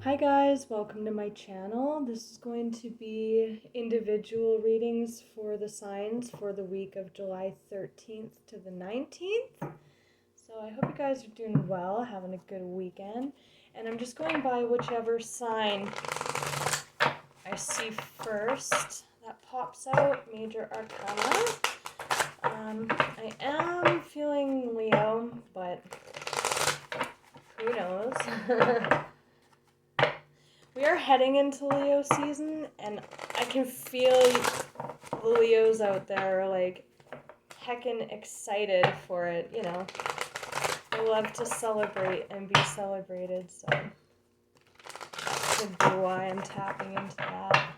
Hi guys, welcome to my channel. This is going to be individual readings for the signs for the week of July 13th to the 19th. So I hope you guys are doing well, having a good weekend. And I'm just going by whichever sign I see first that pops out, major arcana. I am feeling Leo, but who knows? We are heading into Leo season, and I can feel the Leos out there, like, heckin' excited for it, you know. They love to celebrate and be celebrated, so that could be why I'm tapping into that.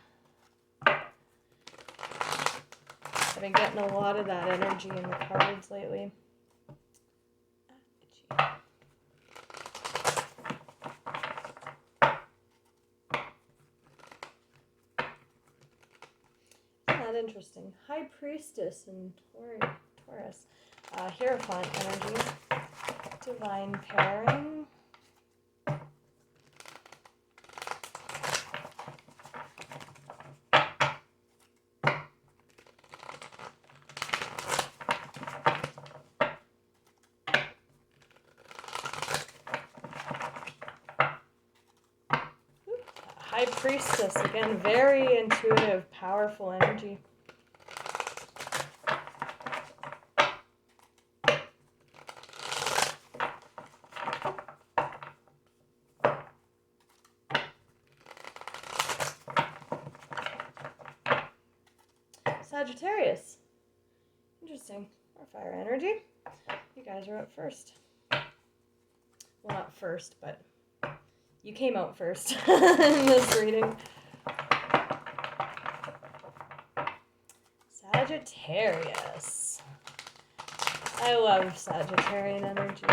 I've been getting a lot of that energy in the cards lately. Interesting. High Priestess and Taurus. Hierophant energy. Divine pairing. High Priestess, again, very intuitive, powerful energy. Sagittarius. Interesting. Or fire energy. You guys are up first. Well, not first, but you came out first in this reading. Sagittarius. I love Sagittarian energy.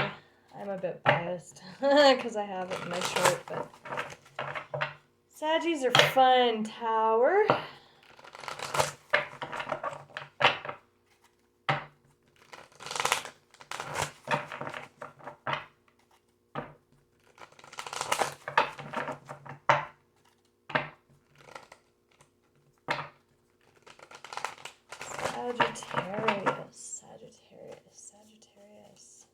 I'm a bit biased because I have it in my chart, but Saggies are fun. Tower. Sagittarius.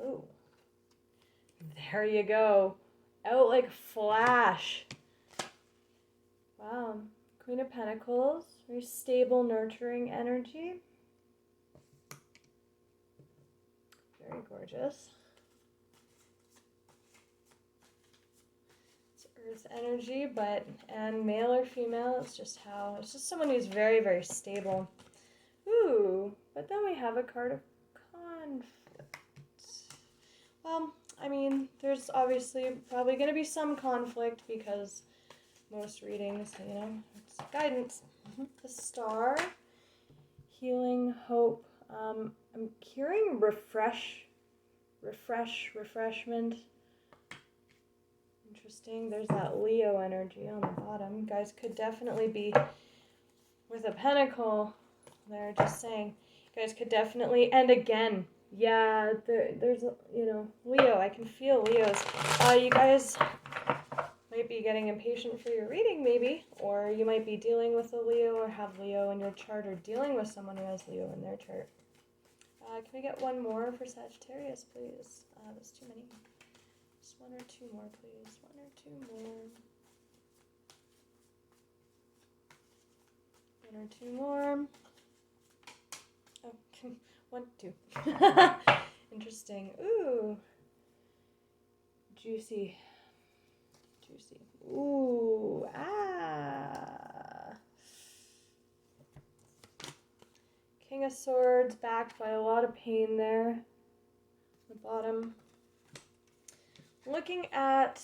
Oh, there you go. Out like flash. Wow. Queen of Pentacles. Very stable, nurturing energy. Very gorgeous. It's earth energy, and male or female, it's just someone who's very, very stable. Ooh, but then we have a card of conflict. Well, I mean, there's obviously probably going to be some conflict because most readings, you know, it's guidance. The Star, healing, hope. I'm hearing refreshment. Interesting. There's that Leo energy on the bottom. You guys could definitely be with a pentacle. They're just saying, you guys could definitely, and again, yeah, there's, you know, Leo, I can feel Leos. You guys might be getting impatient for your reading, maybe, or you might be dealing with a Leo or have Leo in your chart or dealing with someone who has Leo in their chart. Can we get one more for Sagittarius, please? There's too many. Just one or two more, please. One or two more. One or two more. Oh, 1, 2. Interesting. Ooh. Juicy. Ooh. King of Swords, backed by a lot of pain there. The bottom. Looking at...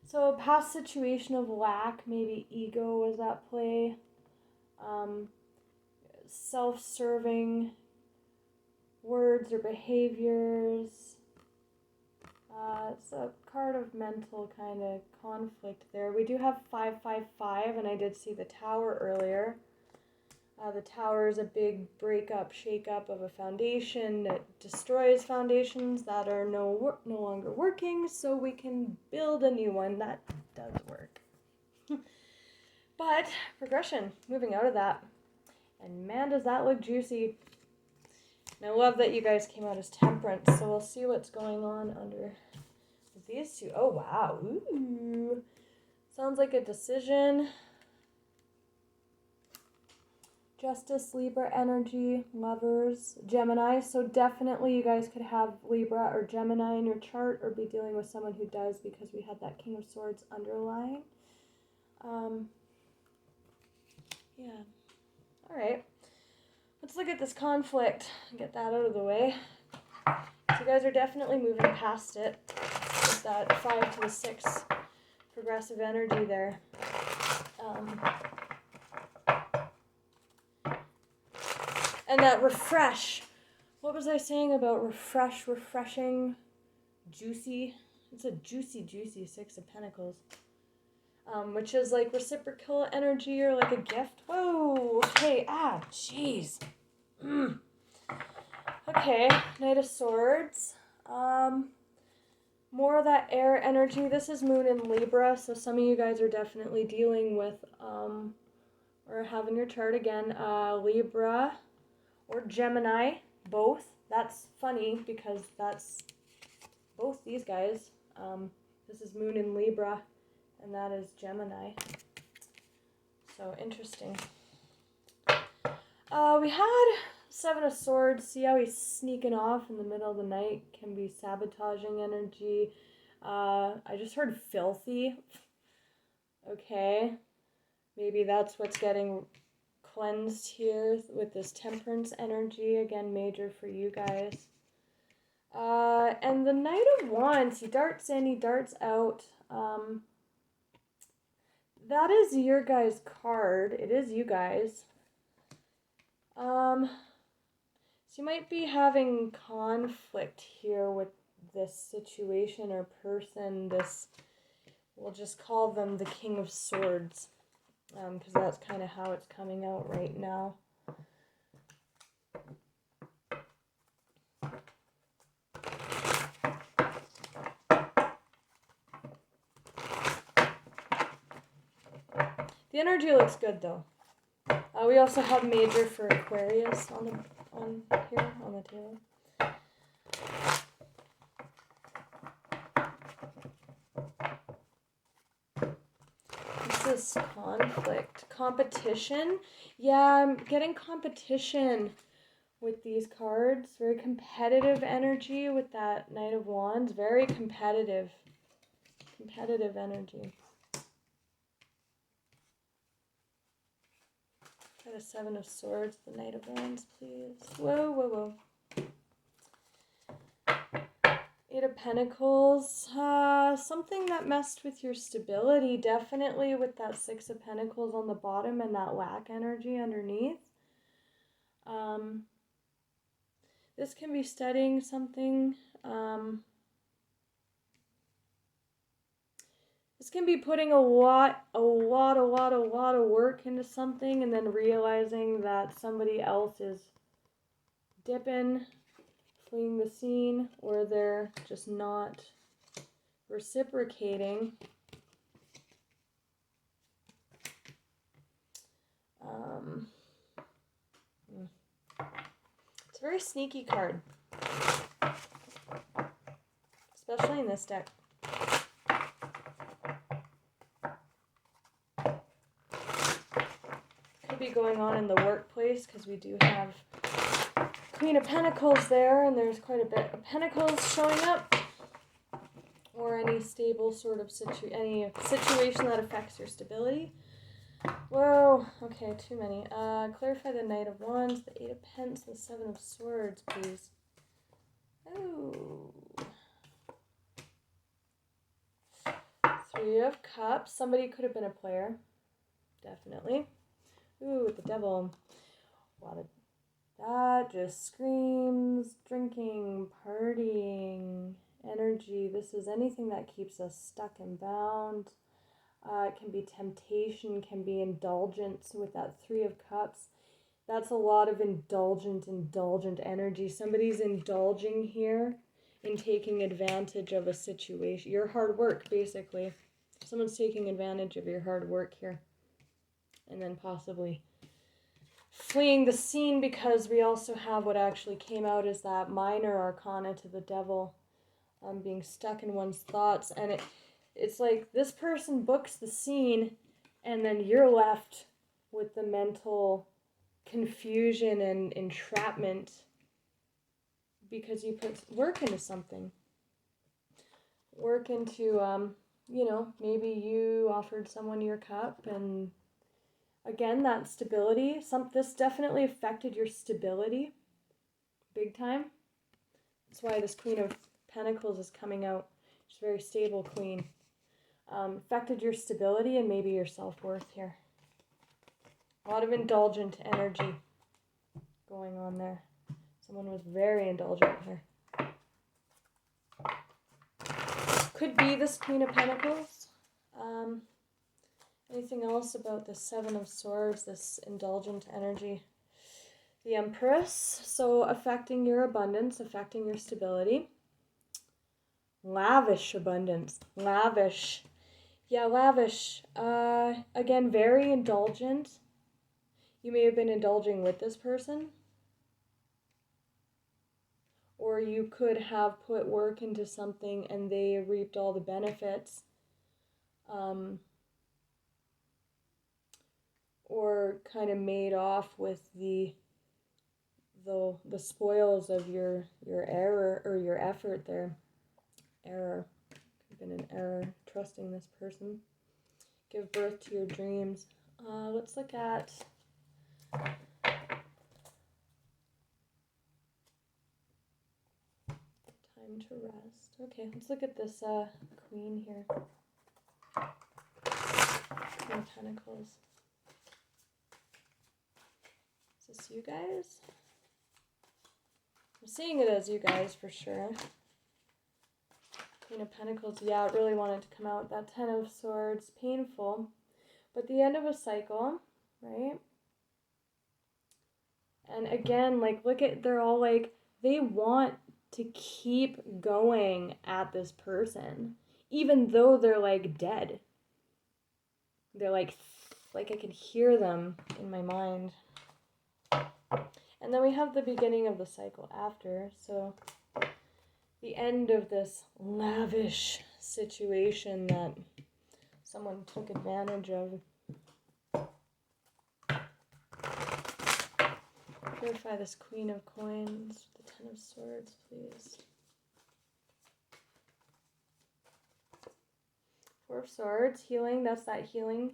So a past situation of lack, maybe ego was at play. Self-serving words or behaviors. It's a card of mental kind of conflict there. We do have 555, and I did see the Tower earlier. The Tower is a big breakup, shake-up of a foundation. It destroys foundations that are no longer working, so we can build a new one that does work. But progression, moving out of that. And man, does that look juicy. And I love that you guys came out as Temperance, so we'll see what's going on under these two. Oh, wow. Ooh. Sounds like a decision. Justice, Libra energy, Lovers, Gemini. So definitely you guys could have Libra or Gemini in your chart or be dealing with someone who does because we had that King of Swords underlying. Yeah. All right. Let's look at this conflict and get that out of the way. So you guys are definitely moving past it with that 5 to the 6 progressive energy there. And that refresh. What was I saying about refreshing, juicy? It's a juicy, juicy 6 of Pentacles. Which is like reciprocal energy or like a gift. Whoa, okay, jeez. Okay, Knight of Swords. More of that air energy. This is Moon in Libra, so some of you guys are definitely dealing with, or having your chart again, Libra or Gemini, both. That's funny because that's both these guys. This is Moon in Libra, and that is Gemini. So interesting. We had 7 of Swords. See how he's sneaking off in the middle of the night? Can be sabotaging energy. I just heard filthy. Okay. Maybe that's what's getting cleansed here with this Temperance energy. Again, major for you guys. And the Knight of Wands. He darts in, he darts out. That is your guys' card. It is you guys. So you might be having conflict here with this situation or person. This, we'll just call them the King of Swords, because that's kind of how it's coming out right now. The energy looks good though. We also have major for Aquarius on here on the table. What's this conflict? Competition? Yeah, I'm getting competition with these cards. Very competitive energy with that Knight of Wands. Very competitive. Competitive energy. The 7 of Swords, the Knight of Wands, please. Whoa, whoa, whoa. 8 of Pentacles. Something that messed with your stability, definitely with that 6 of Pentacles on the bottom and that lack energy underneath. This can be studying something. This can be putting a lot of work into something and then realizing that somebody else is dipping, fleeing the scene, or they're just not reciprocating. It's a very sneaky card, especially in this deck. Be going on in the workplace because we do have Queen of Pentacles there, and there's quite a bit of Pentacles showing up, or any stable sort of any situation that affects your stability. Whoa, okay, too many. Clarify the Knight of Wands, the 8 of Pentacles, the 7 of Swords, please. Oh. 3 of Cups. Somebody could have been a player, definitely. Ooh, with the Devil. A lot of that just screams drinking, partying, energy. This is anything that keeps us stuck and bound. It can be temptation, can be indulgence with that 3 of Cups. That's a lot of indulgent energy. Somebody's indulging here in taking advantage of a situation. Your hard work, basically. Someone's taking advantage of your hard work here. And then possibly fleeing the scene, because we also have what actually came out as that minor arcana to the devil, being stuck in one's thoughts. And it's like this person books the scene, and then you're left with the mental confusion and entrapment because you put work into something. Work into, maybe you offered someone your cup, and again, that stability. This definitely affected your stability big time. That's why this Queen of Pentacles is coming out. She's a very stable queen. Affected your stability and maybe your self-worth here. A lot of indulgent energy going on there. Someone was very indulgent here. Could be this Queen of Pentacles. Anything else about the Seven of Swords, this indulgent energy? The Empress, so affecting your abundance, affecting your stability. Lavish abundance, lavish. Yeah, lavish. Again, very indulgent. You may have been indulging with this person. Or you could have put work into something and they reaped all the benefits. Or kind of made off with the spoils of your error or your effort there. Error. Could have been an error. Trusting this person. Give birth to your dreams. Let's look at time to rest. Okay, let's look at this queen here. Queen of Pentacles. Is this you guys? I'm seeing it as you guys for sure. Queen of Pentacles, yeah, it really wanted to come out. That Ten of Swords, painful. But the end of a cycle, right? And again, like, look at, they're all like, they want to keep going at this person. Even though they're, like, dead. They're like I can hear them in my mind. And then we have the beginning of the cycle after, so the end of this lavish situation that someone took advantage of. Purify this Queen of Coins, the Ten of Swords, please. Four of Swords, healing, that's that healing.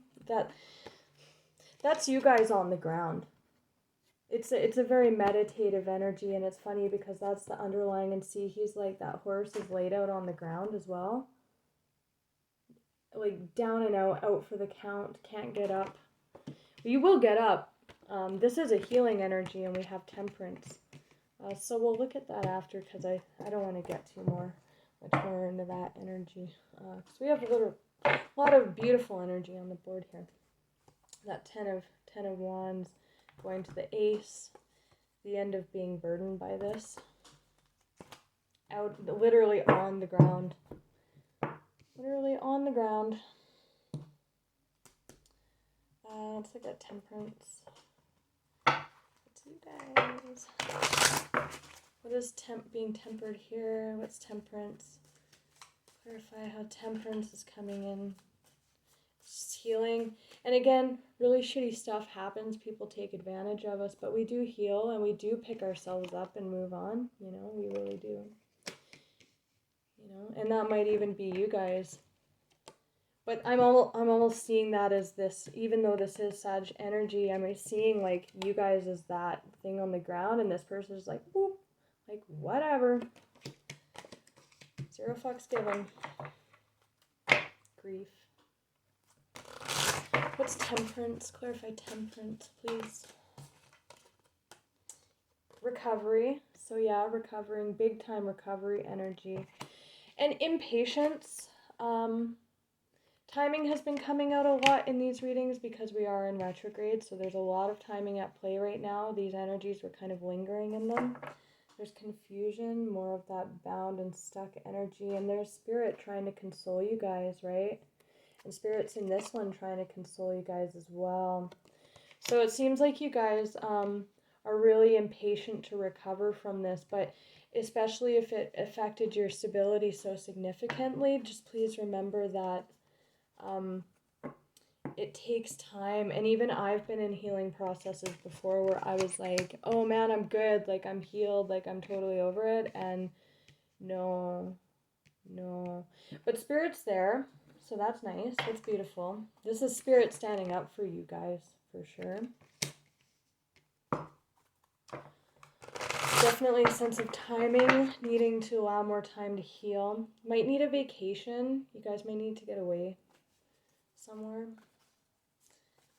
That's you guys on the ground. It's a very meditative energy, and it's funny because that's the underlying, and see, he's like, that horse is laid out on the ground as well. Like, down and out for the count, can't get up. You will get up. This is a healing energy, and we have Temperance. So we'll look at that after, because I don't want to get much more into that energy. Because we have a lot of beautiful energy on the board here. That Ten of Wands. Going to the Ace, the end of being burdened by this. Out, literally on the ground. Literally on the ground. Let's look at Temperance. What's you guys? What is being tempered here? What's Temperance? Clarify how Temperance is coming in. Just healing. And again, really shitty stuff happens. People take advantage of us, but we do heal and we do pick ourselves up and move on. You know, we really do. You know, and that might even be you guys. But I'm almost seeing that as this, even though this is Sag energy, I'm seeing like you guys as that thing on the ground, and this person is like, boop, like whatever. Zero fucks given. Grief. What's Temperance? Clarify Temperance, please. Recovery. So yeah, recovering, big time recovery energy. And impatience. Timing has been coming out a lot in these readings because we are in retrograde, so there's a lot of timing at play right now. These energies were kind of lingering in them. There's confusion, more of that bound and stuck energy, and there's spirit trying to console you guys, right? And spirit's in this one trying to console you guys as well. So it seems like you guys are really impatient to recover from this, but especially if it affected your stability so significantly, just please remember that it takes time. And even I've been in healing processes before where I was like, oh man, I'm good, like I'm healed, like I'm totally over it, and no, but spirit's there, so that's nice. That's beautiful. This is spirit standing up for you guys, for sure. Definitely a sense of timing, needing to allow more time to heal. Might need a vacation. You guys may need to get away somewhere.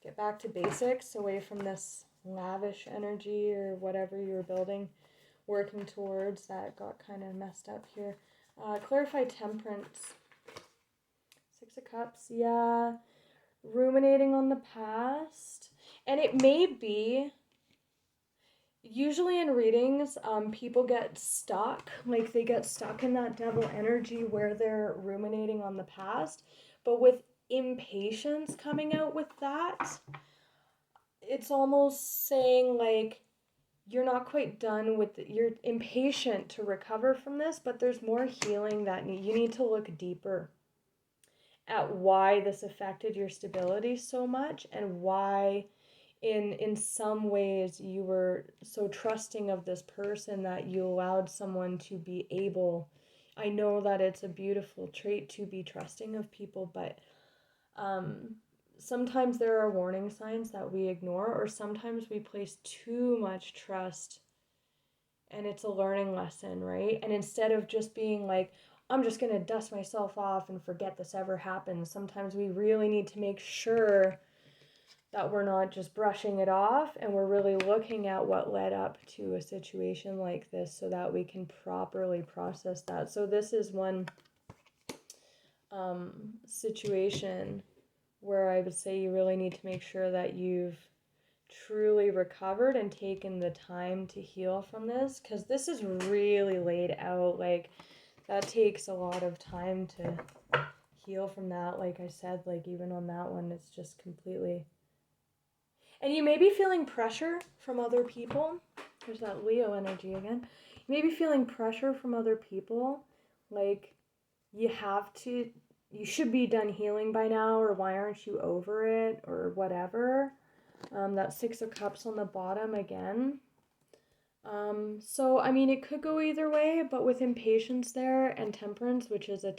Get back to basics, away from this lavish energy or whatever you were building, working towards. That got kind of messed up here. Clarify temperance. 6 of Cups, yeah. Ruminating on the past. And it may be, usually in readings, people get stuck. Like they get stuck in that devil energy where they're ruminating on the past. But with impatience coming out with that, it's almost saying like, you're not quite done with you're impatient to recover from this, but there's more healing that you need to look deeper at why this affected your stability so much, and why in some ways you were so trusting of this person that you allowed someone to be able. I know that it's a beautiful trait to be trusting of people, but sometimes there are warning signs that we ignore, or sometimes we place too much trust and it's a learning lesson, right? And instead of just being like, I'm just going to dust myself off and forget this ever happened, sometimes we really need to make sure that we're not just brushing it off and we're really looking at what led up to a situation like this so that we can properly process that. So this is one situation where I would say you really need to make sure that you've truly recovered and taken the time to heal from this, because this is really laid out. Like that takes a lot of time to heal from that. Like I said, like even on that one, it's just completely. And you may be feeling pressure from other people. There's that Leo energy again. You may be feeling pressure from other people, like you should be done healing by now, or why aren't you over it, or whatever. That 6 of Cups on the bottom again. So, I mean, it could go either way, but with impatience there and temperance, which is a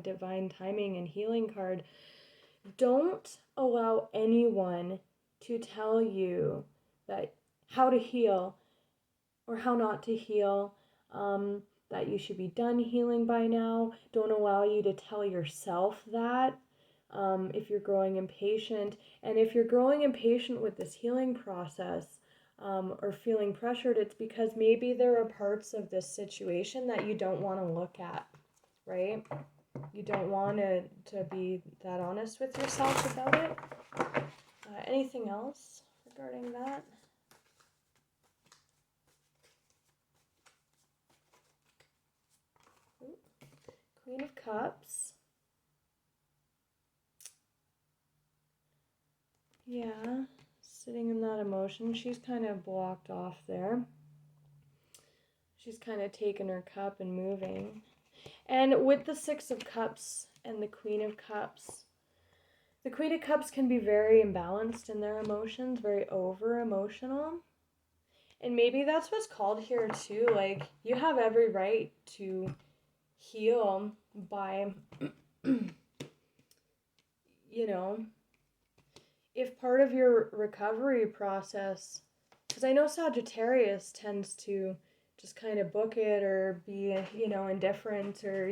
divine timing and healing card, don't allow anyone to tell you that how to heal or how not to heal, that you should be done healing by now. Don't allow you to tell yourself that. If you're growing impatient, and if you're growing impatient with this healing process, or feeling pressured, it's because maybe there are parts of this situation that you don't want to look at, right? You don't want to be that honest with yourself about it. Anything else regarding that? Ooh. Queen of Cups. Yeah, sitting in that emotion. She's kind of blocked off there. She's kind of taken her cup and moving. And with the 6 of Cups and the Queen of Cups can be very imbalanced in their emotions, very over-emotional. And maybe that's what's called here too. Like, you have every right to heal by, if part of your recovery process, because I know Sagittarius tends to just kind of book it or be, indifferent, or,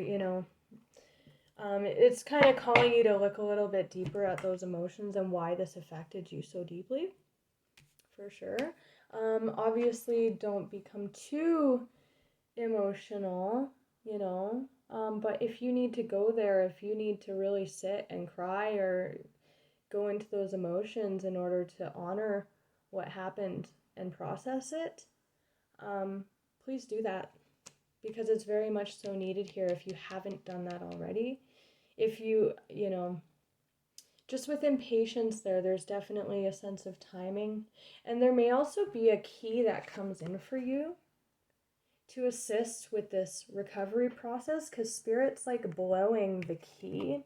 it's kind of calling you to look a little bit deeper at those emotions and why this affected you so deeply, for sure. Obviously, don't become too emotional, But if you need to go there, if you need to really sit and cry or go into those emotions in order to honor what happened and process it, please do that, because it's very much so needed here if you haven't done that already. If you, just with impatience there's definitely a sense of timing. And there may also be a key that comes in for you to assist with this recovery process, because Spirit's like blowing the key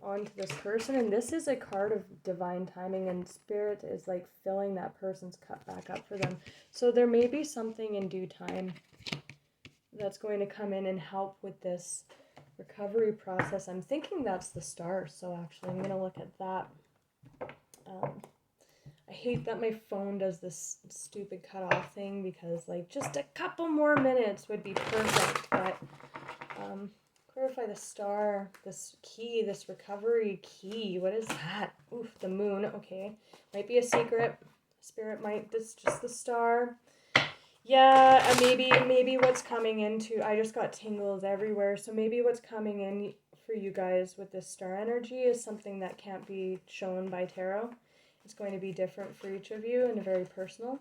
onto this person, and this is a card of divine timing, and Spirit is like filling that person's cup back up for them. So there may be something in due time that's going to come in and help with this recovery process. I'm thinking that's the star, so actually I'm going to look at that. I hate that my phone does this stupid cutoff thing, because like just a couple more minutes would be perfect, but clarify the star, this key, this recovery key. What is that? Oof, the moon. Okay, might be a secret. Spirit might, this just the star. Yeah, maybe what's coming into, I just got tingles everywhere, so maybe what's coming in for you guys with this star energy is something that can't be shown by tarot. It's going to be different for each of you and very personal.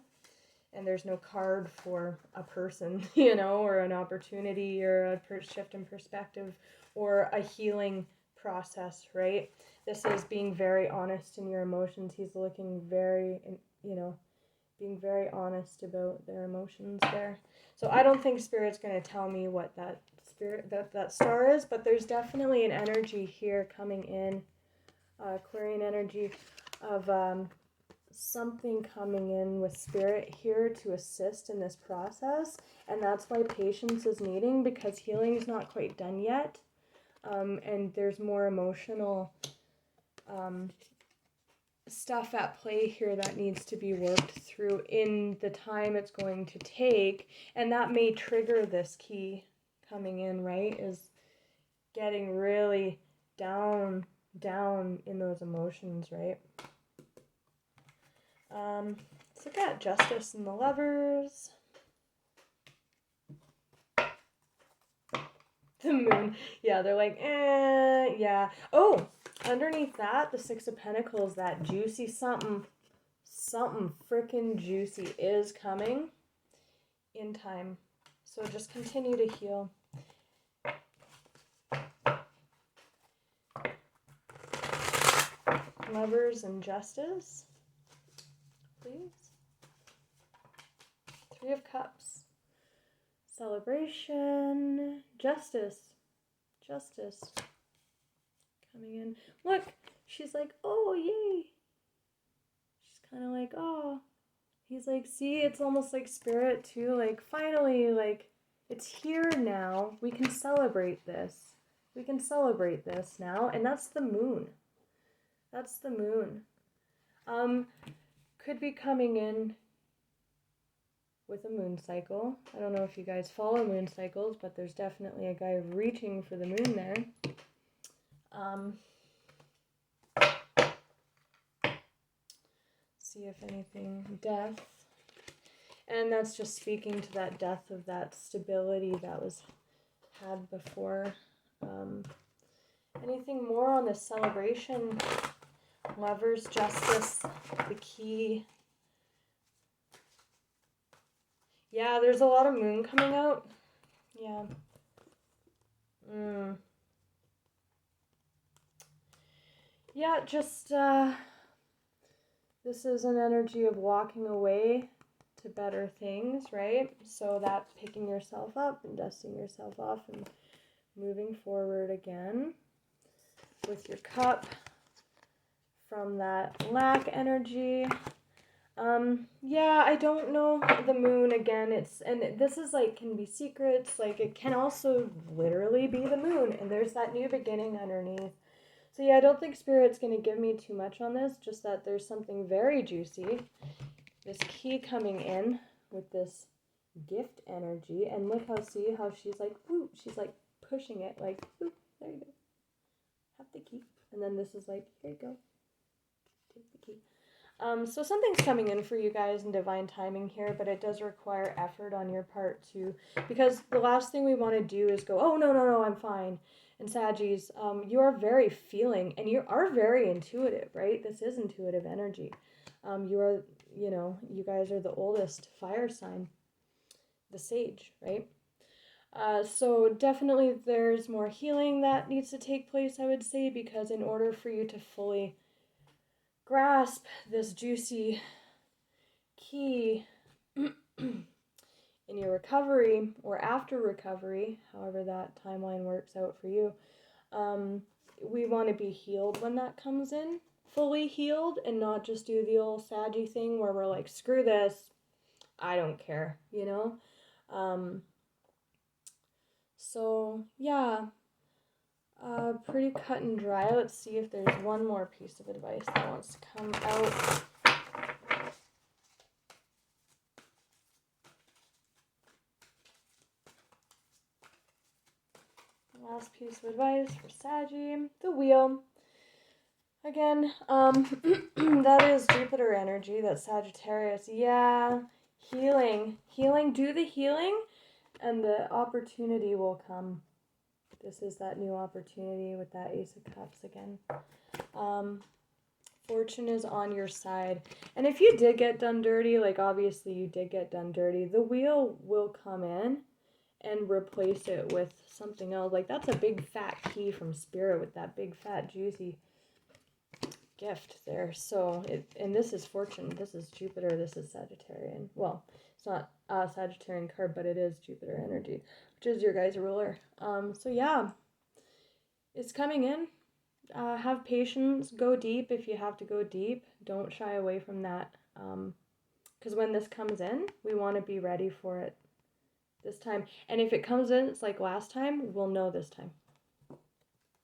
And there's no card for a person, or an opportunity or a shift in perspective or a healing process, right? This is being very honest in your emotions. He's looking very, being very honest about their emotions there. So I don't think Spirit's going to tell me what that star is, but there's definitely an energy here coming in, Aquarian energy of something coming in with Spirit here to assist in this process. And that's why patience is needing, because healing is not quite done yet. And there's more emotional stuff at play here that needs to be worked through in the time it's going to take. And that may trigger this key coming in, right? Is getting really down in those emotions, right? Let's look at Justice and the Lovers. The Moon. Yeah, they're like, yeah. Oh, underneath that, the Six of Pentacles, that juicy something freaking juicy is coming in time. So just continue to heal. Lovers and Justice, please. Three of Cups. Celebration. Justice coming in. Look, she's like, oh, yay. She's kind of like, oh. He's like, see, it's almost like Spirit too. Like, finally, like, it's here now. We can celebrate this. We can celebrate this now. And that's the moon. That's the moon. Could be coming in with a moon cycle. I don't know if you guys follow moon cycles, but there's definitely a guy reaching for the moon there. See if anything, death. And that's just speaking to that death of that stability that was had before. Anything more on this celebration? Lovers, Justice, the key. Yeah, there's a lot of moon coming out. Yeah. Yeah, just, this is an energy of walking away to better things, right? So that's picking yourself up and dusting yourself off and moving forward again with your cup from that lack energy. Yeah, I don't know the moon again. And this is like, can be secrets. Like, it can also literally be the moon. And there's that new beginning underneath. So yeah, I don't think Spirit's going to give me too much on this. Just that there's something very juicy. This key coming in with this gift energy. And look see how she's like, whoo, she's like pushing it. Like, whoo, there you go. Have the key. And then this is like, here you go. Take the key. So something's coming in for you guys in divine timing here, but it does require effort on your part too, because the last thing we want to do is go, oh no, I'm fine. And Saggies, you are very feeling, and you are very intuitive, right? This is intuitive energy. You are, you guys are the oldest fire sign, the sage, right? So definitely there's more healing that needs to take place, I would say, because in order for you to fully grasp this juicy key in your recovery or after recovery, however that timeline works out for you, we want to be healed when that comes in, fully healed, and not just do the old saggy thing where we're like, screw this, I don't care, So yeah, pretty cut and dry. Let's see if there's one more piece of advice that wants to come out. Last piece of advice for Saggy, the wheel. Again, that is Jupiter energy, that's Sagittarius. Yeah, healing, do the healing, and the opportunity will come. This is that new opportunity with that Ace of Cups again. Fortune is on your side. And if you did get done dirty, like obviously you did get done dirty, the wheel will come in and replace it with something else. Like that's a big fat key from Spirit with that big fat juicy gift there. So and this is Fortune, this is Jupiter, this is Sagittarian. Well, it's not a Sagittarian card, but it is Jupiter energy, which is your guys' ruler. So yeah, it's coming in. Have patience, go deep if you have to go deep. Don't shy away from that. Because when this comes in, we want to be ready for it this time. And if it comes in, it's like last time, we'll know this time.